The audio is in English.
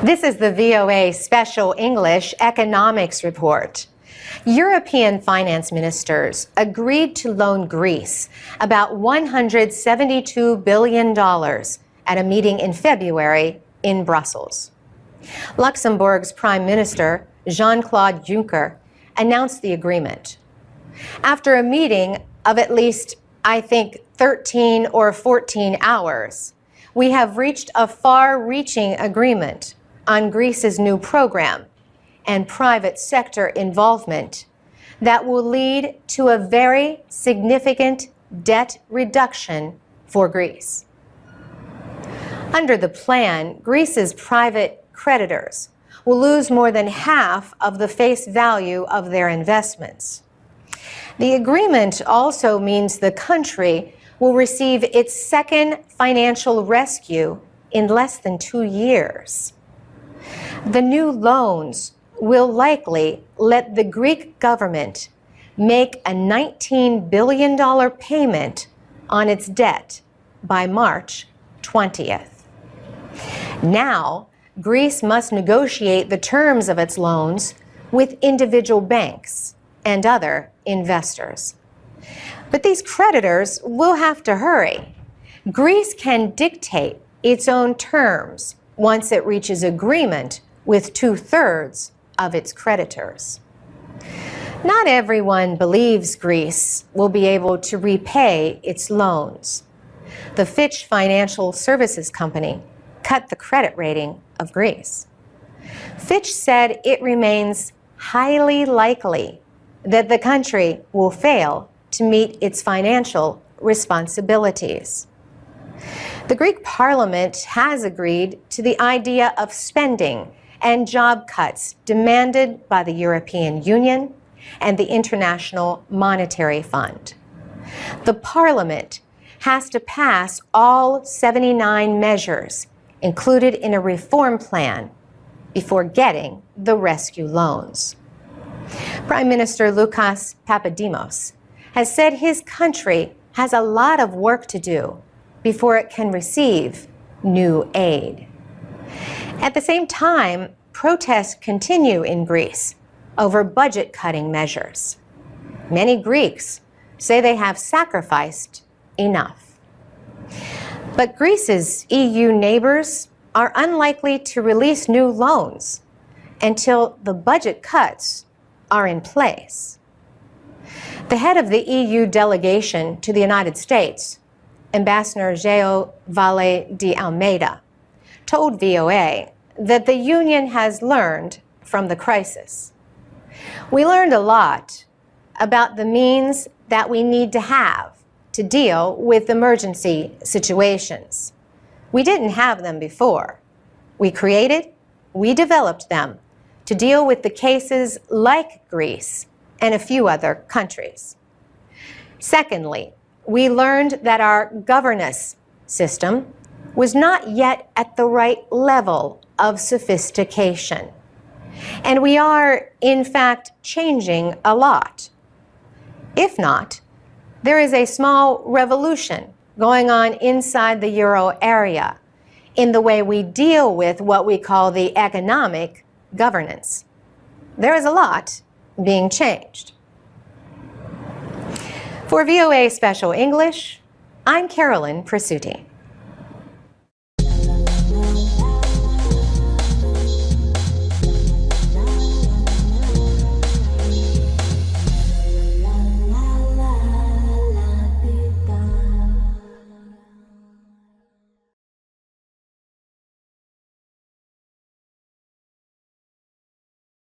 This is the VOA Special English Economics Report. European finance ministers agreed to loan Greece about $172 billion at a meeting in February in Brussels. Luxembourg's Prime Minister, Jean-Claude Juncker, announced the agreement. After a meeting of at least, 13 or 14 hours, we have reached a far-reaching agreement on Greece's new program and private sector involvement that will lead to a very significant debt reduction for Greece. Under the plan, Greece's private creditors will lose more than half of the face value of their investments. The agreement also means the country will receive its second financial rescue in less than 2 years. The new loans will likely let the Greek government make a $19 billion payment on its debt by March 20th. Now, Greece must negotiate the terms of its loans with individual banks and other investors. But these creditors will have to hurry. Greece can dictate its own terms once it reaches agreement with 2/3 of its creditors. Not everyone believes Greece will be able to repay its loans. The Fitch Financial Services Company cut the credit rating of Greece. Fitch said it remains highly likely that the country will fail to meet its financial responsibilities. The Greek parliament has agreed to the idea of spending and job cuts demanded by the European Union and the International Monetary Fund. The parliament has to pass all 79 measures included in a reform plan before getting the rescue loans. Prime Minister Lucas Papademos has said his country has a lot of work to do before it can receive new aid. At the same time, protests continue in Greece over budget-cutting measures. Many Greeks say they have sacrificed enough. But Greece's EU neighbors are unlikely to release new loans until the budget cuts are in place. The head of the EU delegation to the United States, Ambassador João Vale de Almeida, told VOA that the Union has learned from the crisis. We learned a lot about the means that we need to have to deal with emergency situations. We didn't have them before. We developed them to deal with the cases like Greece and a few other countries. Secondly, we learned that our governance system was not yet at the right level of sophistication. And we are, in fact, changing a lot. If not, there is a small revolution going on inside the euro area in the way we deal with what we call the economic governance. There is a lot being changed. For VOA Special English, I'm Carolyn Presutti.